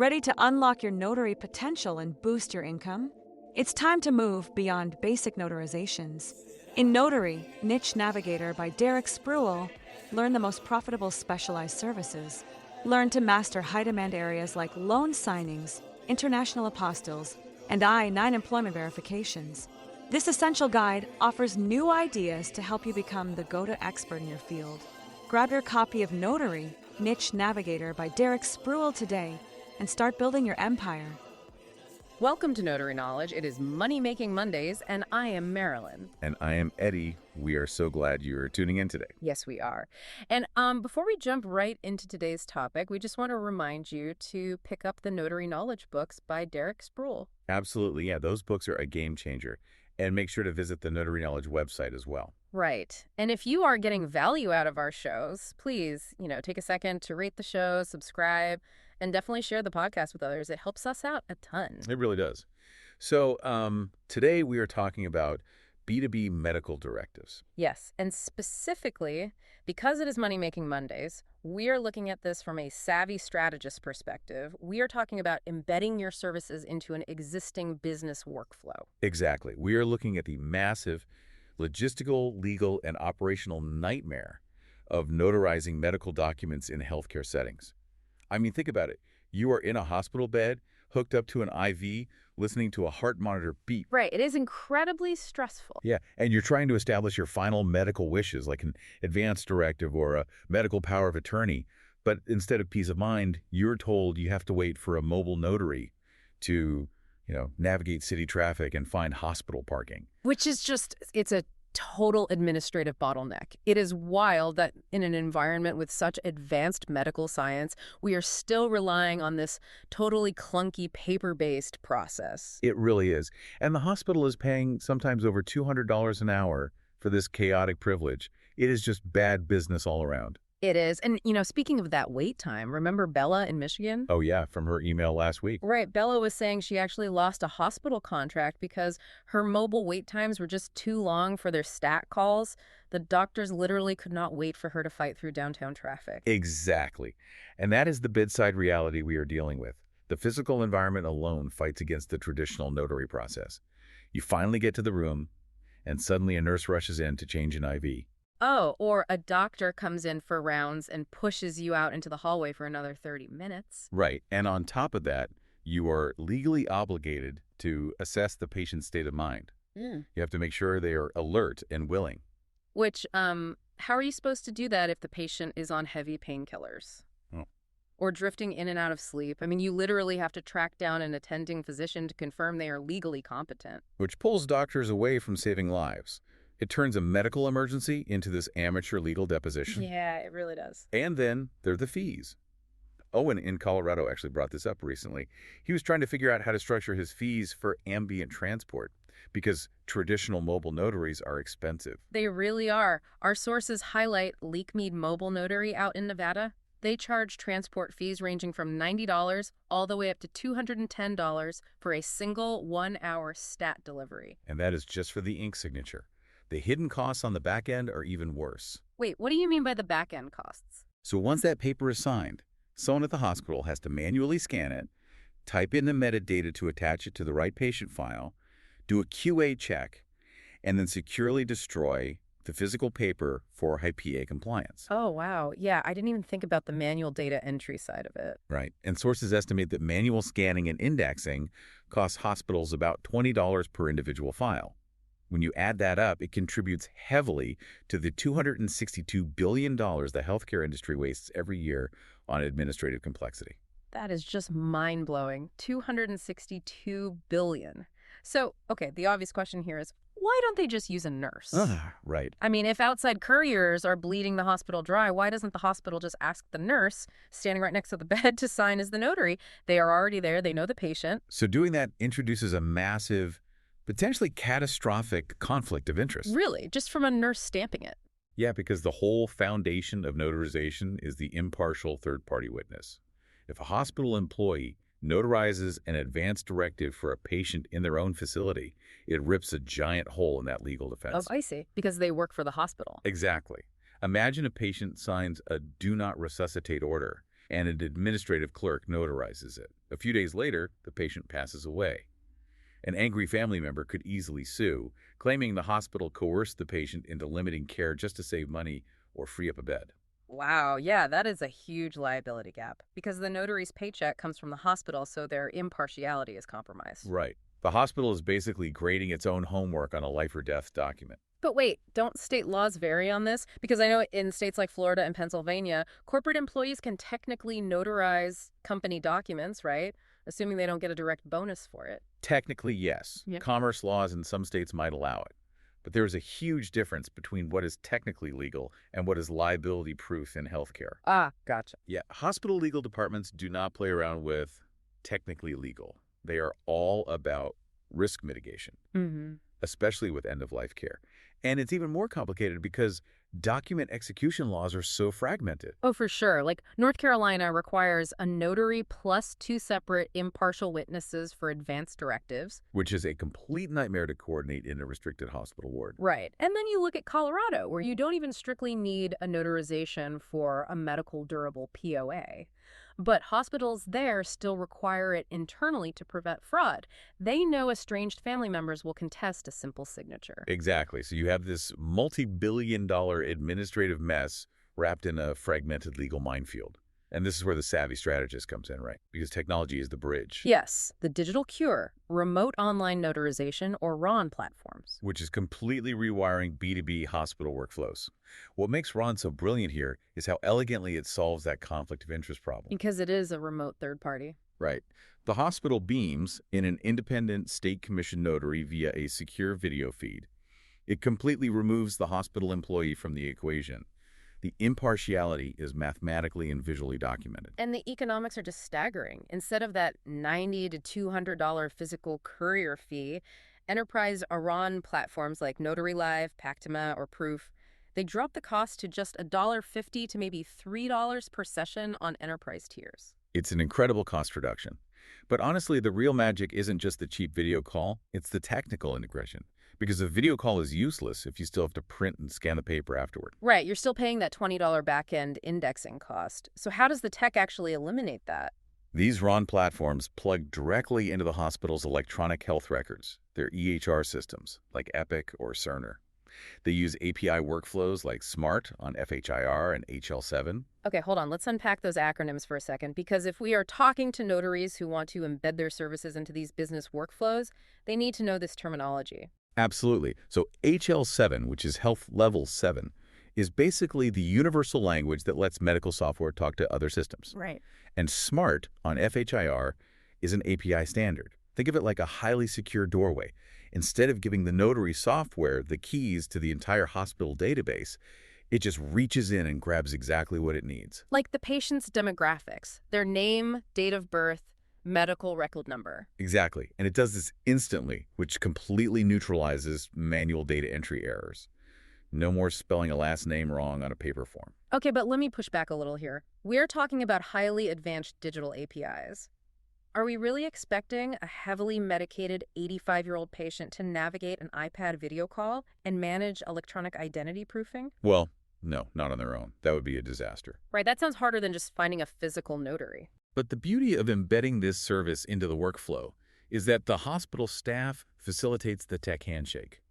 Ready to unlock your notary potential and boost your income? It's time to move beyond basic notarizations. In Notary, Niche Navigator by Derek Spruill, learn the most profitable specialized services. Learn to master high-demand areas like loan signings, international apostilles, and I-9 employment verifications. This essential guide offers new ideas to help you become the go-to expert in your field. Grab your copy of Notary, Niche Navigator by Derek Spruill today and start building your empire. Welcome to Notary Knowledge. It is Money Making Mondays, and I am Marylyn. And I am Eddie. We are so glad you're tuning in today. Yes, we are. And before we jump right into today's topic, we just want to remind you to pick up the Notary Knowledge books by Derek Spruill. Absolutely. Yeah, those books are a game changer. And make sure to visit the Notary Knowledge website as well. Right. And if you are getting value out of our shows, please, take a second to rate the show, subscribe, and definitely share the podcast with others. It helps us out a ton. It really does. So today we are talking about B2B medical directives. Yes. And specifically, because it is Money Making Mondays, we are looking at this from a savvy strategist perspective. We are talking about embedding your services into an existing business workflow. Exactly. We are looking at the massive logistical, legal, and operational nightmare of notarizing medical documents in healthcare settings. I mean, think about it. You are in a hospital bed, hooked up to an IV, listening to a heart monitor beep. Right. It is incredibly stressful. Yeah, and you're trying to establish your final medical wishes, like an advance directive or a medical power of attorney. But instead of peace of mind, you're told you have to wait for a mobile notary to, navigate city traffic and find hospital parking. Which is it's a total administrative bottleneck. It is wild that in an environment with such advanced medical science, we are still relying on this totally clunky paper-based process. It really is. And the hospital is paying sometimes over $200 an hour for this chaotic privilege. It is just bad business all around. It is. And, speaking of that wait time, remember Bella in Michigan? Oh, yeah, from her email last week. Right. Bella was saying she actually lost a hospital contract because her mobile wait times were just too long for their stat calls. The doctors literally could not wait for her to fight through downtown traffic. Exactly. And that is the bedside reality we are dealing with. The physical environment alone fights against the traditional notary process. You finally get to the room, and suddenly a nurse rushes in to change an IV. Oh, or a doctor comes in for rounds and pushes you out into the hallway for another 30 minutes. Right. And on top of that, you are legally obligated to assess the patient's state of mind. You have to make sure they are alert and willing. Which, how are you supposed to do that if the patient is on heavy painkillers? Oh. Or drifting in and out of sleep? I mean, you literally have to track down an attending physician to confirm they are legally competent. Which pulls doctors away from saving lives. It turns a medical emergency into this amateur legal deposition. Yeah, it really does. And then there are the fees. Owen in Colorado actually brought this up recently. He was trying to figure out how to structure his fees for ambient transport because traditional mobile notaries are expensive. They really are. Our sources highlight Leakmead Mobile Notary out in Nevada. They charge transport fees ranging from $90 all the way up to $210 for a single 1-hour stat delivery. And that is just for the ink signature. The hidden costs on the back end are even worse. Wait, what do you mean by the back end costs? So once that paper is signed, someone at the hospital has to manually scan it, type in the metadata to attach it to the right patient file, do a QA check, and then securely destroy the physical paper for HIPAA compliance. Oh, wow. Yeah, I didn't even think about the manual data entry side of it. Right. And sources estimate that manual scanning and indexing costs hospitals about $20 per individual file. When you add that up, it contributes heavily to the $262 billion the healthcare industry wastes every year on administrative complexity. That is just mind-blowing. $262 billion. So, okay, the obvious question here is, why don't they just use a nurse? Right. I mean, if outside couriers are bleeding the hospital dry, why doesn't the hospital just ask the nurse standing right next to the bed to sign as the notary? They are already there. They know the patient. So doing that introduces a massive, potentially catastrophic conflict of interest. Really? Just from a nurse stamping it? Yeah, because the whole foundation of notarization is the impartial third-party witness. If a hospital employee notarizes an advance directive for a patient in their own facility, it rips a giant hole in that legal defense. Oh, I see. Because they work for the hospital. Exactly. Imagine a patient signs a do not resuscitate order and an administrative clerk notarizes it. A few days later, the patient passes away. An angry family member could easily sue, claiming the hospital coerced the patient into limiting care just to save money or free up a bed. Wow, yeah, that is a huge liability gap because the notary's paycheck comes from the hospital, so their impartiality is compromised. Right. The hospital is basically grading its own homework on a life or death document. But wait, don't state laws vary on this? Because I know in states like Florida and Pennsylvania, corporate employees can technically notarize company documents, right? Assuming they don't get a direct bonus for it. Technically, yes. Yep. Commerce laws in some states might allow it. But there is a huge difference between what is technically legal and what is liability proof in healthcare. Ah, gotcha. Yeah, hospital legal departments do not play around with technically legal. They are all about risk mitigation, especially with end-of-life care. And it's even more complicated because document execution laws are so fragmented. Oh, for sure. Like North Carolina requires a notary plus 2 separate impartial witnesses for advanced directives. Which is a complete nightmare to coordinate in a restricted hospital ward. Right. And then you look at Colorado, where you don't even strictly need a notarization for a medical durable POA. But hospitals there still require it internally to prevent fraud. They know estranged family members will contest a simple signature. Exactly. So you have this multi-billion-dollar administrative mess wrapped in a fragmented legal minefield. And this is where the savvy strategist comes in, right? Because technology is the bridge. Yes, the digital cure, remote online notarization, or RON platforms. Which is completely rewiring B2B hospital workflows. What makes RON so brilliant here is how elegantly it solves that conflict of interest problem. Because it is a remote third party. Right. The hospital beams in an independent state-commissioned notary via a secure video feed. It completely removes the hospital employee from the equation. The impartiality is mathematically and visually documented. And the economics are just staggering. Instead of that $90 to $200 physical courier fee, enterprise RON platforms like Notary Live, Pactima, or Proof, they drop the cost to just $1.50 to maybe $3 per session on enterprise tiers. It's an incredible cost reduction. But honestly, the real magic isn't just the cheap video call, it's the technical integration. Because a video call is useless if you still have to print and scan the paper afterward. Right, you're still paying that $20 back-end indexing cost. So how does the tech actually eliminate that? These RON platforms plug directly into the hospital's electronic health records, their EHR systems, like Epic or Cerner. They use API workflows like SMART on FHIR and HL7. Okay, hold on. Let's unpack those acronyms for a second, because if we are talking to notaries who want to embed their services into these business workflows, they need to know this terminology. Absolutely. So HL7, which is Health Level 7, is basically the universal language that lets medical software talk to other systems. Right. And SMART on FHIR is an API standard. Think of it like a highly secure doorway. Instead of giving the notary software the keys to the entire hospital database, it just reaches in and grabs exactly what it needs. Like the patient's demographics, their name, date of birth, medical record number. Exactly. And it does this instantly, which completely neutralizes manual data entry errors. No more spelling a last name wrong on a paper form. Okay, but let me push back a little here. We're talking about highly advanced digital APIs. Are we really expecting a heavily medicated 85-year-old patient to navigate an iPad video call and manage electronic identity proofing? Well, no, not on their own. That would be a disaster. Right, that sounds harder than just finding a physical notary. But the beauty of embedding this service into the workflow is that the hospital staff facilitates the tech handshake.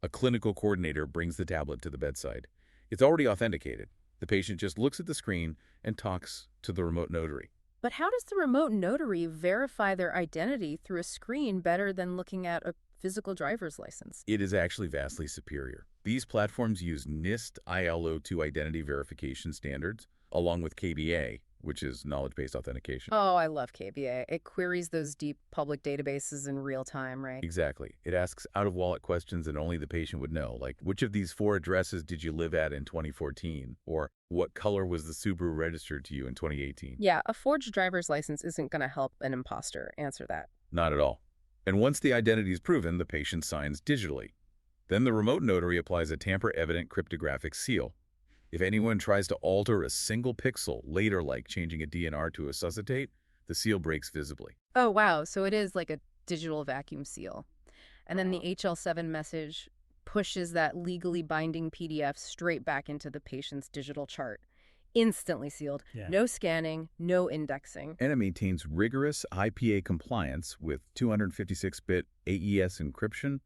A clinical coordinator brings the tablet to the bedside. It's already authenticated. The patient just looks at the screen and talks to the remote notary. But how does the remote notary verify their identity through a screen better than looking at a physical driver's license? It is actually vastly superior. These platforms use NIST ILO2 identity verification standards, along with KBA, which is knowledge-based authentication. Oh, I love KBA. It queries those deep public databases in real time, right? Exactly. It asks out-of-wallet questions that only the patient would know, like, which of these 4 addresses did you live at in 2014? Or, what color was the Subaru registered to you in 2018? Yeah, a forged driver's license isn't going to help an imposter answer that. Not at all. And once the identity is proven, the patient signs digitally. Then the remote notary applies a tamper-evident cryptographic seal. If anyone tries to alter a single pixel later, like changing a DNR to a suscitate, the seal breaks visibly. Oh, wow. So it is like a digital vacuum seal. And then the HL7 message pushes that legally binding PDF straight back into the patient's digital chart. Instantly sealed. Yeah. No scanning, no indexing. And it maintains rigorous IPA compliance with 256-bit AES encryption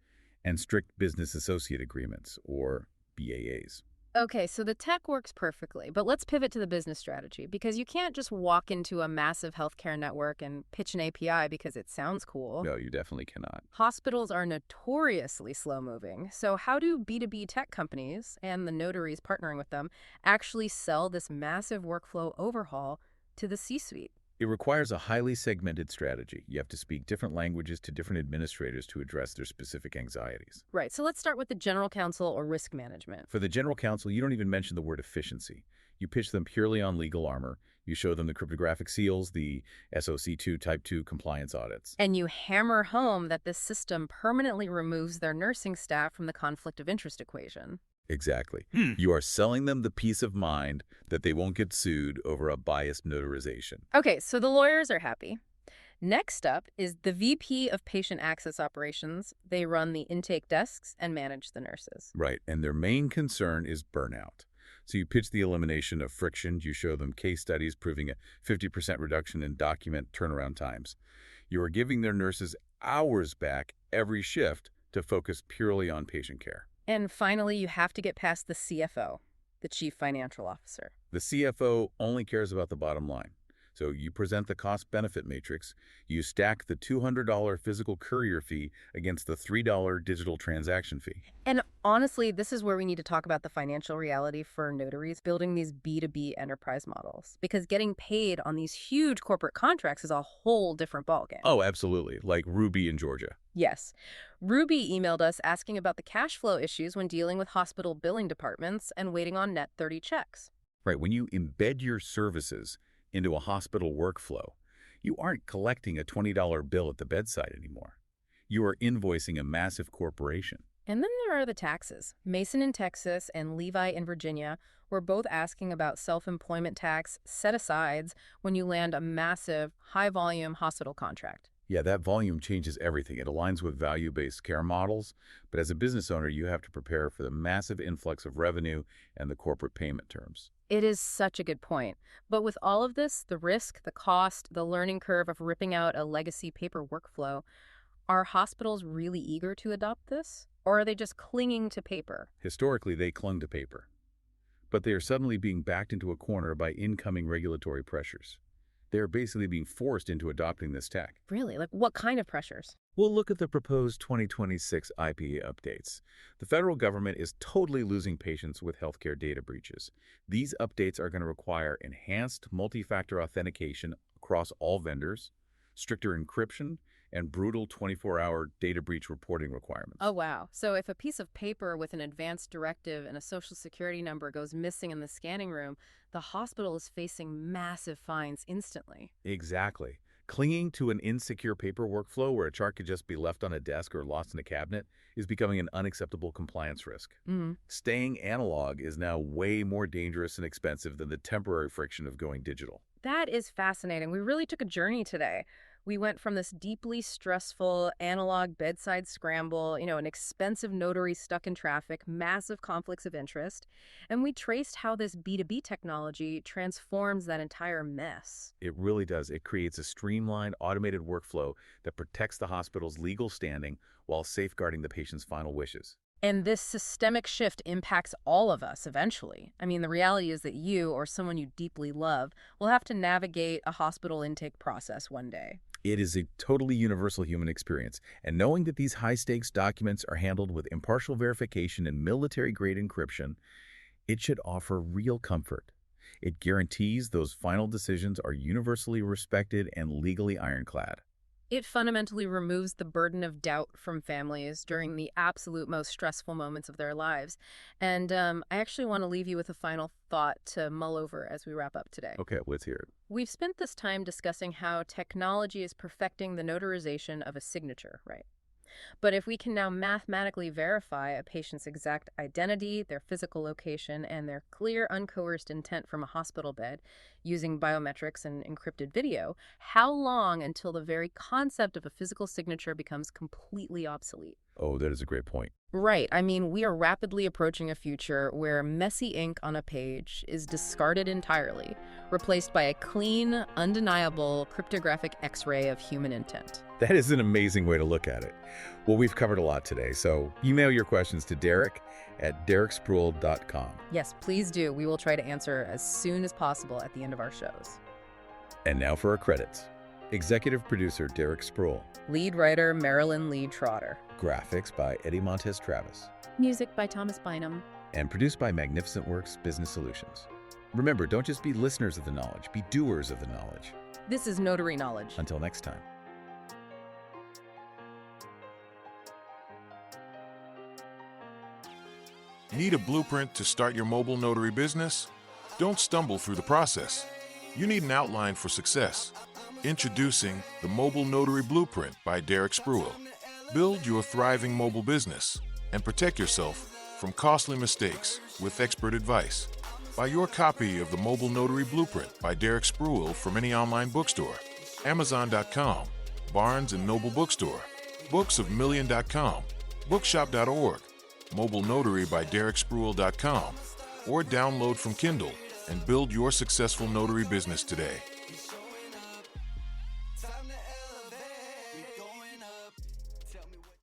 and strict business associate agreements, or BAAs. Okay, so the tech works perfectly, but let's pivot to the business strategy, because you can't just walk into a massive healthcare network and pitch an API because it sounds cool. No, you definitely cannot. Hospitals are notoriously slow-moving, so how do B2B tech companies, and the notaries partnering with them, actually sell this massive workflow overhaul to the C-suite? It requires a highly segmented strategy. You have to speak different languages to different administrators to address their specific anxieties. Right, so let's start with the general counsel or risk management. For the general counsel, you don't even mention the word efficiency. You pitch them purely on legal armor. You show them the cryptographic seals, the SOC2 Type 2 compliance audits. And you hammer home that this system permanently removes their nursing staff from the conflict of interest equation. Exactly. You are selling them the peace of mind that they won't get sued over a biased notarization. Okay, so the lawyers are happy. Next up is the VP of Patient Access Operations. They run the intake desks and manage the nurses. Right, and their main concern is burnout. So you pitch the elimination of friction. You show them case studies proving a 50% reduction in document turnaround times. You are giving their nurses hours back every shift to focus purely on patient care. And finally, you have to get past the CFO, the Chief Financial Officer. The CFO only cares about the bottom line. So you present the cost-benefit matrix, you stack the $200 physical courier fee against the $3 digital transaction fee. And honestly, this is where we need to talk about the financial reality for notaries building these B2B enterprise models. Because getting paid on these huge corporate contracts is a whole different ballgame. Oh, absolutely, like Ruby in Georgia. Yes. Ruby emailed us asking about the cash flow issues when dealing with hospital billing departments and waiting on net 30 checks. Right, when you embed your services into a hospital workflow, you aren't collecting a $20 bill at the bedside anymore. You are invoicing a massive corporation. And then there are the taxes. Mason in Texas and Levi in Virginia were both asking about self-employment tax set-asides when you land a massive, high-volume hospital contract. Yeah, that volume changes everything. It aligns with value-based care models, but as a business owner, you have to prepare for the massive influx of revenue and the corporate payment terms. It is such a good point. But with all of this, the risk, the cost, the learning curve of ripping out a legacy paper workflow, are hospitals really eager to adopt this? Or are they just clinging to paper? Historically, they clung to paper, but they are suddenly being backed into a corner by incoming regulatory pressures. They are basically being forced into adopting this tech. Really? Like what kind of pressures? We'll look at the proposed 2026 IPA updates. The federal government is totally losing patience with healthcare data breaches. These updates are going to require enhanced multi-factor authentication across all vendors, stricter encryption, and brutal 24-hour data breach reporting requirements. Oh, wow. So if a piece of paper with an advanced directive and a social security number goes missing in the scanning room, the hospital is facing massive fines instantly. Exactly. Clinging to an insecure paper workflow where a chart could just be left on a desk or lost in a cabinet is becoming an unacceptable compliance risk. Staying analog is now way more dangerous and expensive than the temporary friction of going digital. That is fascinating. We really took a journey today. We went from this deeply stressful analog bedside scramble, an expensive notary stuck in traffic, massive conflicts of interest, and we traced how this B2B technology transforms that entire mess. It really does. It creates a streamlined, automated workflow that protects the hospital's legal standing while safeguarding the patient's final wishes. And this systemic shift impacts all of us eventually. I mean, the reality is that you or someone you deeply love will have to navigate a hospital intake process one day. It is a totally universal human experience, and knowing that these high-stakes documents are handled with impartial verification and military-grade encryption, it should offer real comfort. It guarantees those final decisions are universally respected and legally ironclad. It fundamentally removes the burden of doubt from families during the absolute most stressful moments of their lives. And I actually want to leave you with a final thought to mull over as we wrap up today. Okay, let's hear it. We've spent this time discussing how technology is perfecting the notarization of a signature, right? But if we can now mathematically verify a patient's exact identity, their physical location, and their clear, uncoerced intent from a hospital bed using biometrics and encrypted video, how long until the very concept of a physical signature becomes completely obsolete? Oh, that is a great point. Right. I mean, we are rapidly approaching a future where messy ink on a page is discarded entirely, replaced by a clean, undeniable cryptographic X-ray of human intent. That is an amazing way to look at it. Well, we've covered a lot today, so email your questions to Derek@dereksproul.com. Yes, please do. We will try to answer as soon as possible at the end of our shows. And now for our credits. Executive producer Derek Spruill. Lead writer Marylyn Trotter. Graphics by Eddie Montes Travis. Music by Thomas Bynum. And produced by Magnificent Works Business Solutions. Remember, don't just be listeners of the knowledge, be doers of the knowledge. This is Notary Knowledge. Until next time. Need a blueprint to start your mobile notary business? Don't stumble through the process. You need an outline for success. Introducing the Mobile Notary Blueprint by Derek Spruill. Build your thriving mobile business and protect yourself from costly mistakes with expert advice. Buy your copy of the Mobile Notary Blueprint by Derek Spruill from any online bookstore, Amazon.com, Barnes & Noble Bookstore, booksofmillion.com, bookshop.org, Mobile Notary by DerekSpruill.com, or download from Kindle and build your successful notary business today.